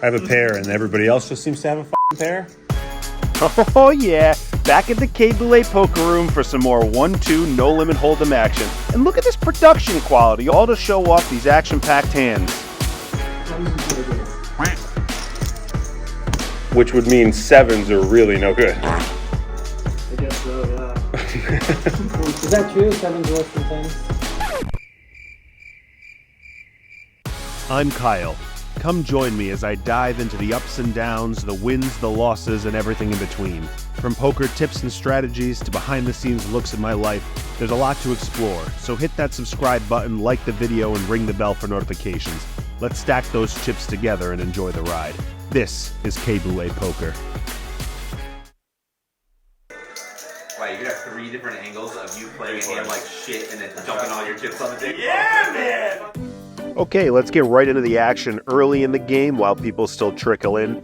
I have a pair, and everybody else just seems to have a f***ing pair. Oh yeah, back at the Kay Boulay Poker Room for some more 1-2 no-limit hold'em action. And look at this production quality, all to show off these action-packed hands. Which would mean sevens are really no good. I guess so, yeah. Is that true? Sevens worse than tens? I'm Kyle. Come join me as I dive into the ups and downs, the wins, the losses, and everything in between. From poker tips and strategies to behind-the-scenes looks at my life, there's a lot to explore. So hit that subscribe button, like the video, and ring the bell for notifications. Let's stack those chips together and enjoy the ride. This is Kay Boulay Poker. Wow, you could have 3 different angles of you playing a hand like shit and then dumping all your chips on the table. Yeah, man! Okay, let's get right into the action early in the game while people still trickle in.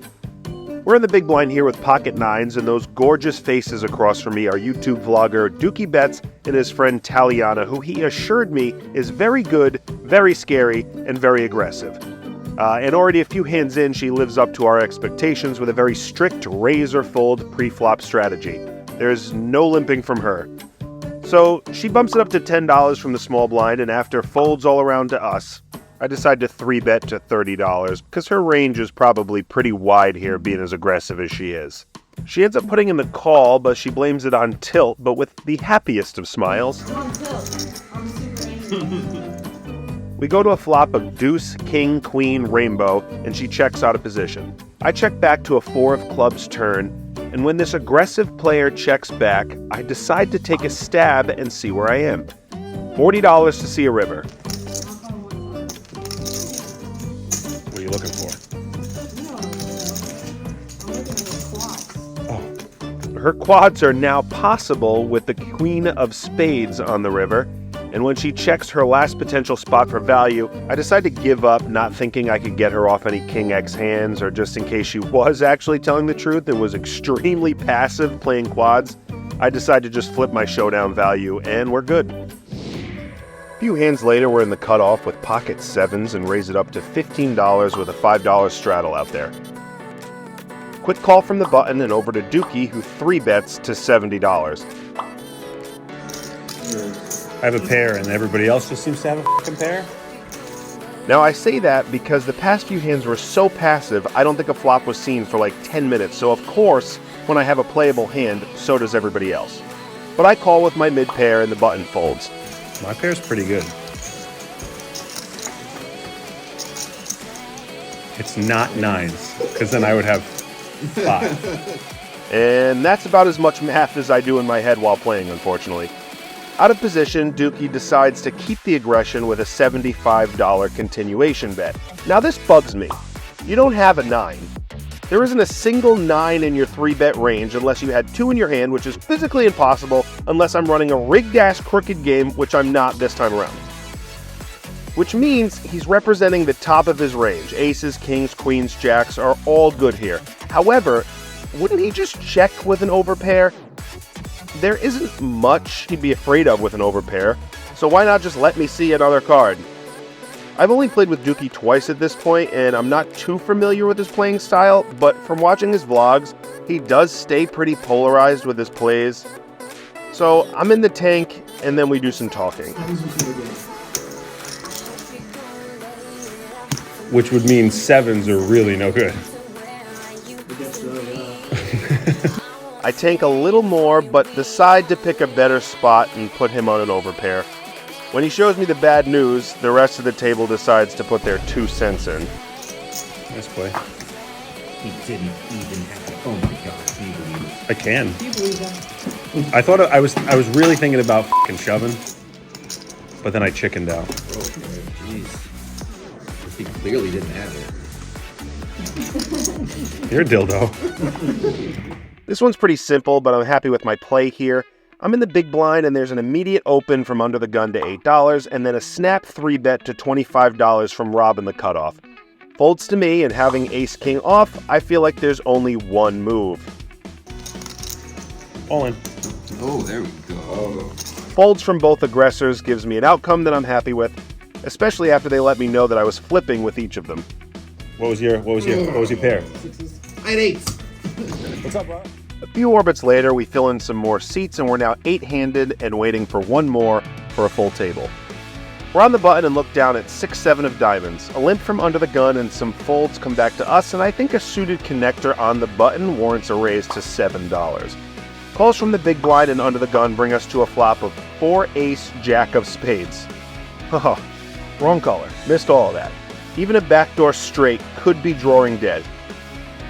We're in the big blind here with pocket nines, and those gorgeous faces across from me are YouTube vlogger Dookie Betts and his friend Taliana, who he assured me is very good, very scary, and very aggressive. And already a few hands in, she lives up to our expectations with a very strict raise or fold pre-flop strategy. There's no limping from her. So she bumps it up to $10 from the small blind, and after folds all around to us, I decide to 3-bet to $30 because her range is probably pretty wide here, being as aggressive as she is. She ends up putting in the call, but she blames it on tilt, but with the happiest of smiles. On tilt. I'm super angry. We go to a flop of deuce, king, queen, rainbow, and she checks out of position. I check back to a 4 of clubs turn, and when this aggressive player checks back, I decide to take a stab and see where I am. $40 to see a river. What are you looking for? Oh. Her quads are now possible with the queen of spades on the river, and when she checks her last potential spot for value, I decide to give up, not thinking I could get her off any king X hands, or just in case she was actually telling the truth and was extremely passive playing quads, I decide to just flip my showdown value, and we're good. A few hands later, we're in the cutoff with pocket sevens and raise it up to $15 with a $5 straddle out there. Quick call from the button and over to Dookie, who 3-bets to $70. I have a pair, and everybody else just seems to have a f***ing pair. Now I say that because the past few hands were so passive, I don't think a flop was seen for like 10 minutes, so of course, when I have a playable hand, so does everybody else. But I call with my mid pair and the button folds. My pair's pretty good. It's not nines, because then I would have 5. And that's about as much math as I do in my head while playing, unfortunately. Out of position, Dookie decides to keep the aggression with a $75 continuation bet. Now this bugs me. You don't have a 9. There isn't a single 9 in your 3-bet range unless you had 2 in your hand, which is physically impossible unless I'm running a rigged-ass crooked game, which I'm not this time around. Which means he's representing the top of his range. Aces, kings, queens, jacks are all good here. However, wouldn't he just check with an overpair? There isn't much he'd be afraid of with an overpair, so why not just let me see another card? I've only played with Dookie twice at this point, and I'm not too familiar with his playing style, but from watching his vlogs, he does stay pretty polarized with his plays. So I'm in the tank, and then we do some talking. Which would mean sevens are really no good. I guess so, yeah. I tank a little more, but decide to pick a better spot and put him on an overpair. When he shows me the bad news, the rest of the table decides to put their 2 cents in. Nice play. He didn't even have to. Oh my god, can you believe it? I can. Do you believe that? I thought I was really thinking about f***ing shoving, but then I chickened out. Oh, jeez. He clearly didn't have it. You're a dildo. This one's pretty simple, but I'm happy with my play here. I'm in the big blind, and there's an immediate open from under the gun to $8, and then a snap 3-bet to $25 from Rob in the cutoff. Folds to me, and having ace-king off, I feel like there's only one move. All in. Oh, there we go. Folds from both aggressors gives me an outcome that I'm happy with, especially after they let me know that I was flipping with each of them. What was your pair? I had 8s. What's up, bro? A few orbits later, we fill in some more seats, and we're now 8-handed and waiting for one more for a full table. We're on the button and look down at 6-7 of diamonds. A limp from under the gun and some folds come back to us, and I think a suited connector on the button warrants a raise to $7. Calls from the big blind and under the gun bring us to a flop of 4-ace jack of spades. Haha, wrong color. Missed all of that. Even a backdoor straight could be drawing dead.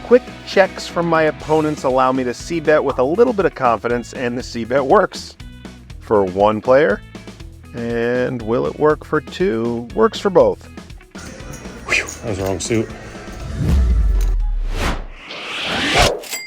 Quick checks from my opponents allow me to c-bet with a little bit of confidence, and the c-bet works. For one player. And will it work for two? Works for both. Whew, that was the wrong suit.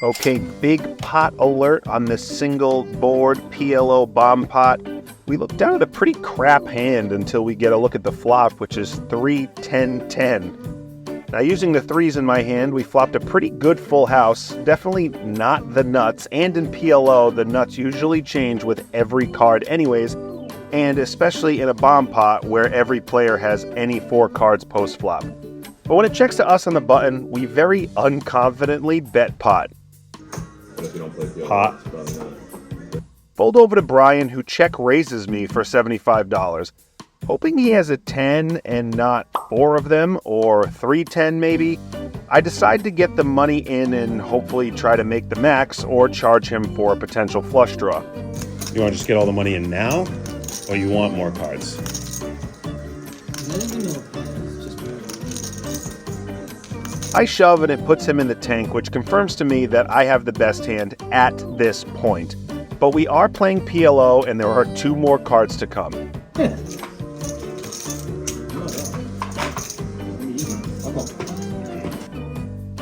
Okay, big pot alert on this single board PLO bomb pot. We look down at a pretty crap hand until we get a look at the flop, which is 3-10-10. Now, using the 3s in my hand, we flopped a pretty good full house. Definitely not the nuts, and in PLO, the nuts usually change with every card anyways, and especially in a bomb pot where every player has any 4 cards post-flop. But when it checks to us on the button, we very unconfidently bet pot. Pot. Fold over to Brian, who check raises me for $75. Hoping he has a 10 and not 4 of them, or 3-10 maybe, I decide to get the money in and hopefully try to make the max or charge him for a potential flush draw. You want to just get all the money in now, or you want more cards? I shove and it puts him in the tank, which confirms to me that I have the best hand at this point. But we are playing PLO and there are 2 more cards to come.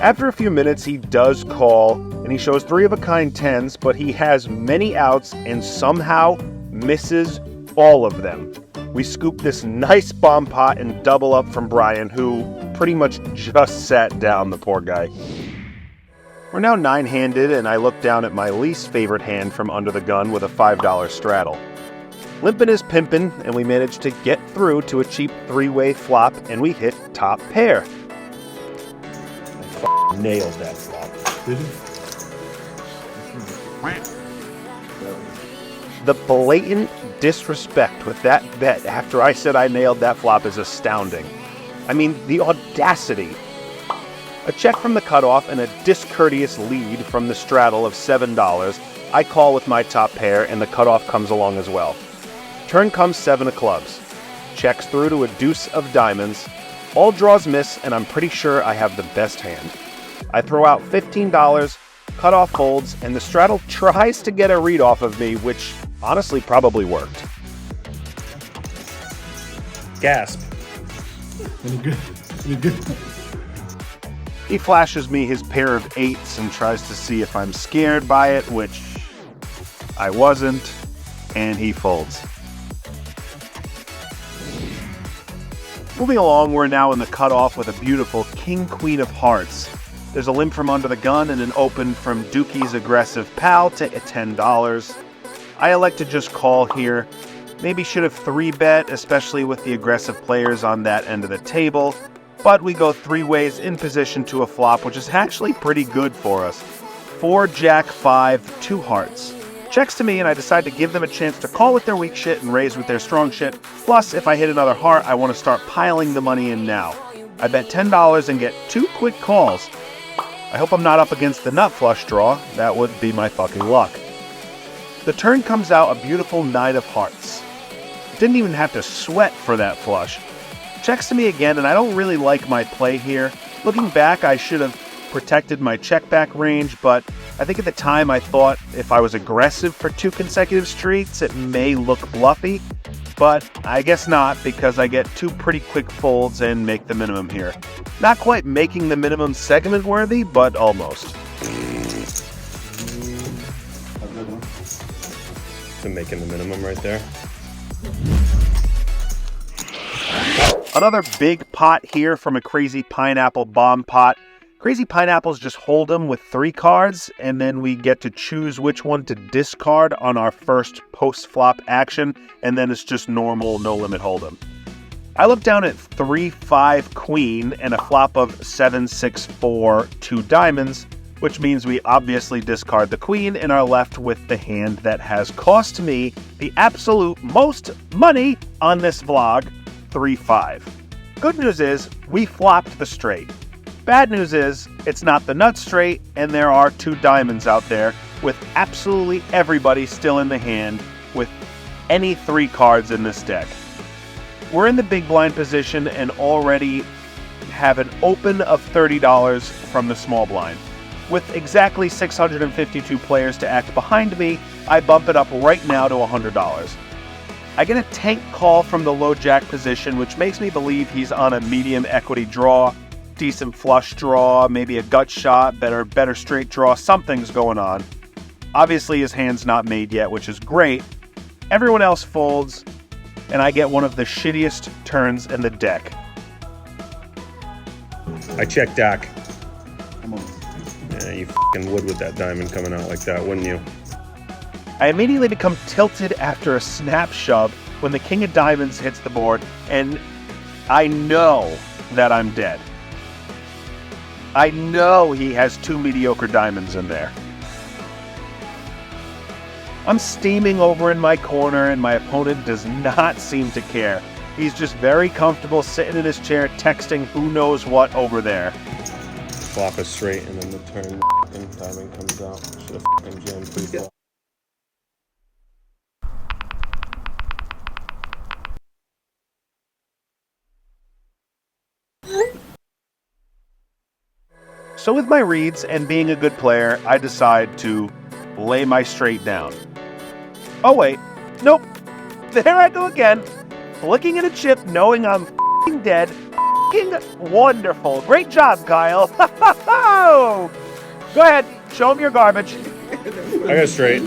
After a few minutes, he does call, and he shows 3 of a kind 10s, but he has many outs and somehow misses all of them. We scoop this nice bomb pot and double up from Brian, who pretty much just sat down, the poor guy. We're now 9-handed, and I look down at my least favorite hand from under the gun with a $5 straddle. Limpin' is pimpin', and we manage to get through to a cheap 3-way flop, and we hit top pair. I nailed that flop. The blatant disrespect with that bet after I said I nailed that flop is astounding. I mean, the audacity. A check from the cutoff and a discourteous lead from the straddle of $7. I call with my top pair, and the cutoff comes along as well. Turn comes 7 of clubs. Checks through to a deuce of diamonds. All draws miss, and I'm pretty sure I have the best hand. I throw out $15, cutoff folds, and the straddle tries to get a read off of me, which honestly probably worked. Gasp. He flashes me his pair of 8s and tries to see if I'm scared by it, which I wasn't, and he folds. Moving along, we're now in the cutoff with a beautiful King Queen of Hearts. There's a limp from under the gun and an open from Dookie's aggressive pal to $10. I elect to just call here. Maybe should have 3-bet, especially with the aggressive players on that end of the table. But we go 3 ways in position to a flop, which is actually pretty good for us. 4, Jack, 5, 2 hearts. Checks to me, and I decide to give them a chance to call with their weak shit and raise with their strong shit. Plus, if I hit another heart, I want to start piling the money in now. I bet $10 and get 2 quick calls. I hope I'm not up against the nut flush draw. That would be my fucking luck. The turn comes out a beautiful 9 of hearts. Didn't even have to sweat for that flush. Checks to me again, and I don't really like my play here. Looking back, I should have protected my check back range, but I think at the time I thought if I was aggressive for 2 consecutive streets, it may look bluffy, but I guess not, because I get 2 pretty quick folds and make the minimum here. Not quite making the minimum segment worthy, but almost. So making the minimum right there. Another big pot here from a Crazy Pineapple bomb pot. Crazy Pineapples just hold them with 3 cards, and then we get to choose which one to discard on our first post-flop action, and then it's just normal no-limit hold'em. I look down at 3-5 queen and a flop of 7-6-4 2 diamonds, which means we obviously discard the queen and are left with the hand that has cost me the absolute most money on this vlog, 3-5. Good news is we flopped the straight. Bad news is it's not the nut straight, and there are 2 diamonds out there with absolutely everybody still in the hand with any 3 cards in this deck. We're in the big blind position and already have an open of $30 from the small blind. With exactly 652 players to act behind me, I bump it up right now to $100. I get a tank call from the low jack position, which makes me believe he's on a medium equity draw, decent flush draw, maybe a gut shot, better straight draw, something's going on. Obviously his hand's not made yet, which is great. Everyone else folds, and I get one of the shittiest turns in the deck. I check Dak. Yeah, you fucking would with that diamond coming out like that, wouldn't you? I immediately become tilted after a snap shove when the king of diamonds hits the board, and I know that I'm dead. I know he has 2 mediocre diamonds in there. I'm steaming over in my corner, and my opponent does not seem to care. He's just very comfortable sitting in his chair texting who knows what over there. Flop is straight, and then the turn diamond comes out. Should have fucking jammed pre-flop. So with my reads and being a good player, I decide to lay my straight down. Oh wait, nope. There I go again, looking at a chip knowing I'm f***ing dead. F***ing wonderful. Great job, Kyle. Go ahead, show him your garbage. I got straight.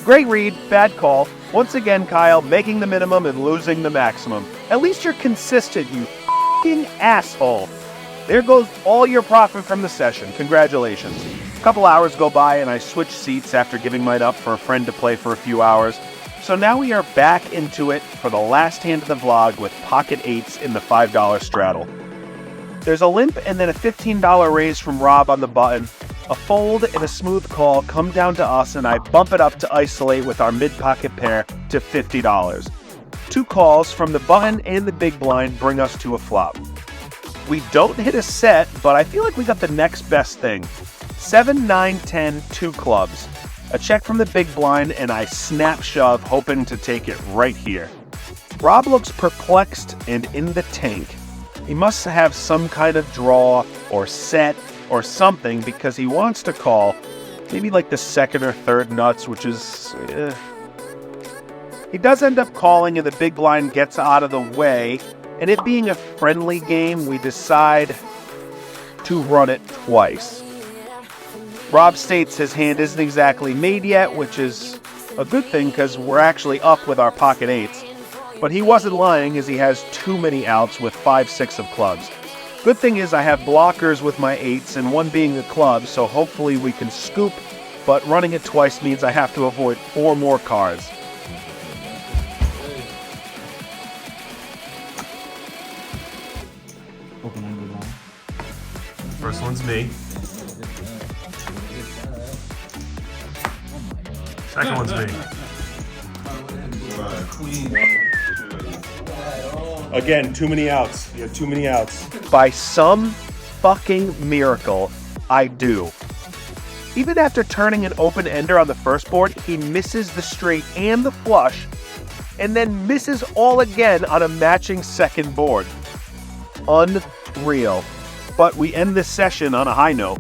Great read, bad call. Once again, Kyle making the minimum and losing the maximum. At least you're consistent, you f***ing asshole. There goes all your profit from the session. Congratulations. A couple hours go by and I switch seats after giving mine up for a friend to play for a few hours. So now we are back into it for the last hand of the vlog with pocket 8s in the $5 straddle. There's a limp and then a $15 raise from Rob on the button. A fold and a smooth call come down to us, and I bump it up to isolate with our mid-pocket pair to $50. 2 calls from the button and the big blind bring us to a flop. We don't hit a set, but I feel like we got the next best thing. 7, 9, 10, 2 clubs. A check from the big blind, and I snap shove, hoping to take it right here. Rob looks perplexed and in the tank. He must have some kind of draw or set or something, because he wants to call maybe like the 2nd or 3rd nuts, which is... He does end up calling, and the big blind gets out of the way, and it being a friendly game, we decide to run it twice. Rob states his hand isn't exactly made yet, which is a good thing because we're actually up with our pocket 8s. But he wasn't lying, as he has too many outs with 5, 6 of clubs. Good thing is I have blockers with my 8s, and one being a club, so hopefully we can scoop, but running it twice means I have to avoid 4 more cards. First one's me. Second one's me. Again, too many outs. You have too many outs. By some fucking miracle, I do. Even after turning an open ender on the first board, he misses the straight and the flush, and then misses all again on a matching second board. Unreal. But we end this session on a high note.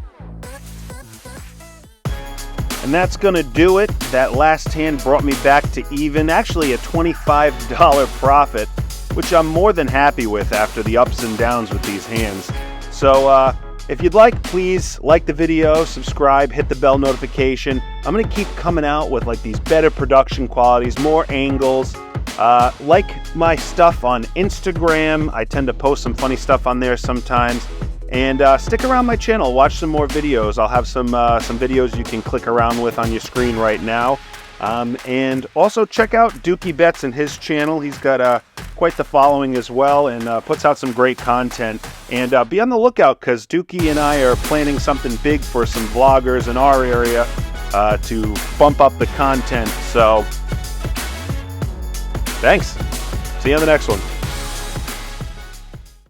And that's gonna do it. That last hand brought me back to even, actually a $25 profit, which I'm more than happy with after the ups and downs with these hands. So if you'd like, please like the video, subscribe, hit the bell notification. I'm gonna keep coming out with like these better production qualities, more angles. Like my stuff on Instagram. I tend to post some funny stuff on there sometimes. And stick around my channel, watch some more videos. I'll have some videos you can click around with on your screen right now. And also check out Dookie Bets and his channel. He's got quite the following as well, and puts out some great content. And be on the lookout, because Dookie and I are planning something big for some vloggers in our area to bump up the content. So thanks. See you on the next one.